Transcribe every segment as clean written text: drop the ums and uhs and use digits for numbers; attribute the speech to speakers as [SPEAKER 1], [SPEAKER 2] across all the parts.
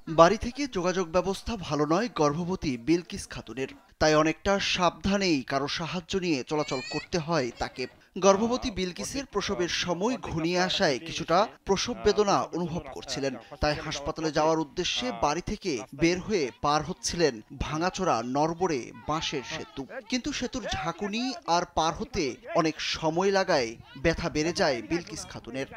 [SPEAKER 1] বাড়ি থেকে যোগাযোগ ব্যবস্থা ভালো নয় গর্ভবতী বিলকিস খাতুনের, তাই অনেকটা সাবধানেই কারো সাহায্য নিয়ে চলাচল করতে হয় তাকে। গর্ভবতী বিলকিসের প্রসবের সময় ঘনিয়ে আসায় কিছুটা প্রসব বেদনা অনুভব করছিলেন, তাই হাসপাতালে যাওয়ার উদ্দেশ্যে বাড়ি থেকে বের হয়ে পার হচ্ছিলেন ভাঙাচোরা নড়বড়ে বাঁশের সেতু। কিন্তু সেতুর ঝাঁকুনি আর পার হতে অনেক সময় লাগায় ব্যথা বেড়ে যায় বিলকিস খাতুনের।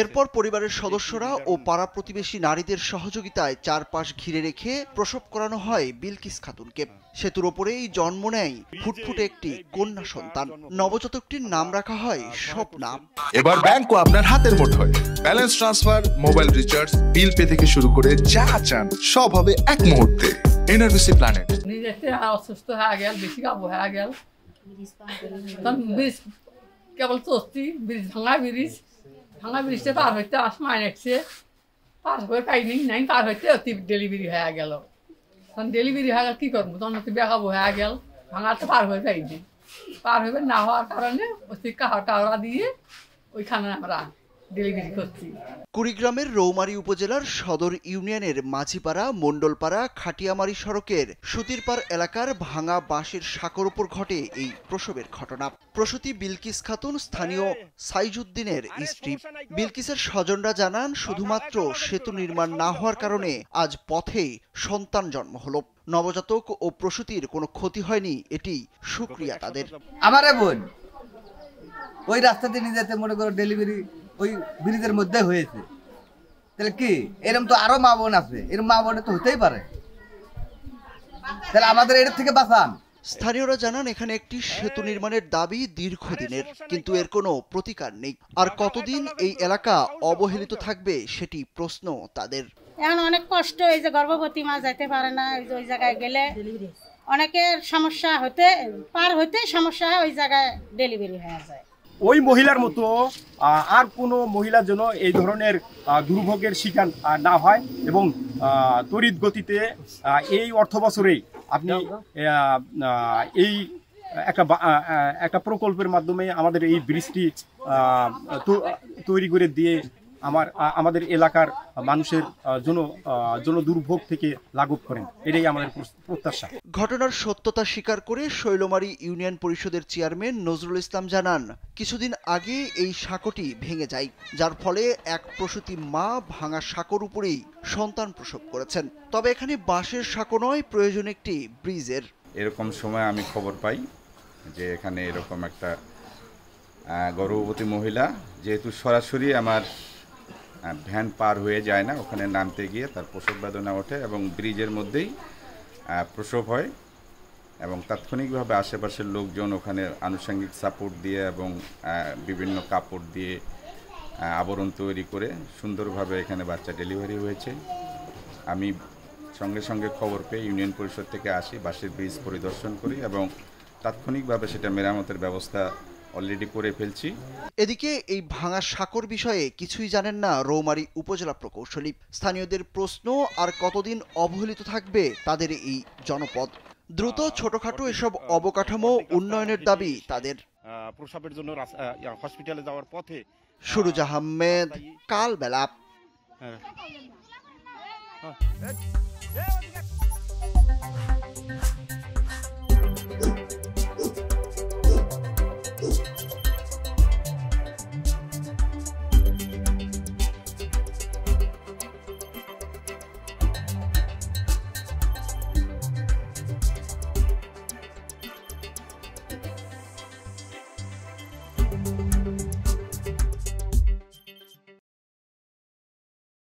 [SPEAKER 1] এরপর পরিবারের সদস্যরা ও পাড়া প্রতিবেশী নারীদের সহযোগিতায় চারপাশ ঘিরে রেখে প্রসব করানো হয় বিলকিস খাতুনকে। সেতুর ওপরেই জন্ম নেয় ফুটফুটে একটি কন্যা সন্তান। নবজাতকটির নাম রাখা হয় স্বপ্না।
[SPEAKER 2] এবার ব্যাংকও আপনার হাতের মুঠোয়। Balance transfer, mobile recharge, bill pay থেকে শুরু করে যা চান সব হবে এক মুহূর্তে। NRBC planet.
[SPEAKER 3] নিজেতে অসুস্থ হয়ে গেল, বেশি কাবু হয়ে গেল, কেবল চস্তি ব্রিজ ভাঙা ব্রিজটা পার হইতে আসমায় নেছে, পার হয়ে পাইনি নাই, পার হইতে অতি ডেলিভারি হয়ে গেল। তখন ডেলিভারি হয়ে গেল কি করবো, তখন অতি বেকাবু হয়ে গেল, ভাঙাতে পার হয়ে পাইনি। পার হইবে না হওয়ার কারণে অতি কাহড়া দিয়ে ওইখানে আমরা ডেলিভারি করছি।
[SPEAKER 1] কুড়িগ্রামের রৌমারী উপজেলার সদর ইউনিয়নের মাঝিপাড়া মণ্ডলপাড়া খাটিয়ামারি সড়কের সুতিরপাড় এলাকার ভাঙা বাঁশের সাঁকোর উপর ঘটে এই প্রসবের ঘটনা। প্রসূতি বিলকিস খাতুন স্থানীয় সাইজুদ্দিনের স্ত্রী। বিলকিসের স্বজনরা জানান, শুধুমাত্র সেতু নির্মাণ না হওয়ার কারণে আজ পথেই সন্তান জন্ম হলো। নবজাতক ও প্রসূতির কোনো ক্ষতি হয়নি, এটি শুকরিয়া তাদের।
[SPEAKER 4] আমার বোন ওই রাস্তা দিয়ে নিয়ে যেতে মনে করো ডেলিভারি ওই ব্রিজের মধ্যে হয়েছে, তাহলে কি এরকম তো আরো মা বোন আছে, এরকম মা বোন তো হতেই পারে, তাহলে আমাদের এর থেকে বাঁচান।
[SPEAKER 1] স্থানীয়রা জানান, এখানে একটি সেতু নির্মাণের দাবি দীর্ঘদিনের, কিন্তু এর কোনো প্রতিকার নেই। আর কতদিন এই এলাকা অবহেলিত থাকবে সেটি প্রশ্ন তাদের।
[SPEAKER 5] এখন অনেক কষ্ট, এই যে গর্ভবতী মা যাইতে পারে না, ওই জায়গায় গেলে অনেকের সমস্যা হতে পার হইতে সমস্যা হয়, ওই জায়গায় ডেলিভারি হয়ে যায়।
[SPEAKER 6] ওই মহিলার মতো আর কোনো মহিলার জন্য এই ধরনের দুর্ভোগের শিকার না হয় এবং তড়িৎ গতিতে এই অর্থ বছরেই আপনি এই একটা প্রকল্পের মাধ্যমে আমাদের এই ব্রিজটি তৈরি করে দিয়ে আমাদের এলাকার মানুষের জন্য দুর্ভোগ থেকে লাঘব করেন, এটাই আমাদের প্রত্যাশা।
[SPEAKER 1] ঘটনার সত্যতা স্বীকার করে শৈলমারী ইউনিয়ন পরিষদের চেয়ারম্যান নজরুল ইসলাম জানান, কিছুদিন আগে এই সাঁকোটি ভেঙে যায়, যার ফলে এক প্রসূতি মা ভাঙা সাঁকোর উপরেই সন্তান প্রসব করেছেন। তবে এখানে বাঁশের সাঁকো নয়, প্রয়োজন একটি ব্রিজের।
[SPEAKER 7] এরকম সময় আমি খবর পাই যে এখানে এরকম একটা গর্ভবতী মহিলা, যেহেতু সরাসরি আমার ভ্যান পার হয়ে যায় না, ওখানে নামতে গিয়ে তার প্রসব বেদনা ওঠে এবং ব্রিজের মধ্যেই প্রসব হয় এবং তাৎক্ষণিকভাবে আশেপাশের লোকজন ওখানে আনুষঙ্গিক সাপোর্ট দিয়ে এবং বিভিন্ন কাপড় দিয়ে আবরণ তৈরি করে সুন্দরভাবে এখানে বাচ্চা ডেলিভারি হয়েছে। আমি সঙ্গে সঙ্গে খবর পেয়ে ইউনিয়ন পরিষদ থেকে আসি, বাঁশের ব্রিজ পরিদর্শন করি এবং তাৎক্ষণিকভাবে সেটা মেরামতের ব্যবস্থা অলরেডি করে ফেলছি।
[SPEAKER 1] এদিকে এই ভাঙা সাঁকোর বিষয়ে কিছুই জানেন না রৌমারী উপজেলা প্রকৌশলী। স্থানীয়দের প্রশ্ন, আর কতদিন অবহেলিত থাকবে তাদের এই জনপদ। দ্রুত ছোটখাটো এসব অবকাঠামো উন্নয়নের দাবি তাদের।
[SPEAKER 6] প্রসবের জন্য হসপিটালে যাওয়ার পথে।
[SPEAKER 1] সুরুজ আহমেদ, কালবেলা।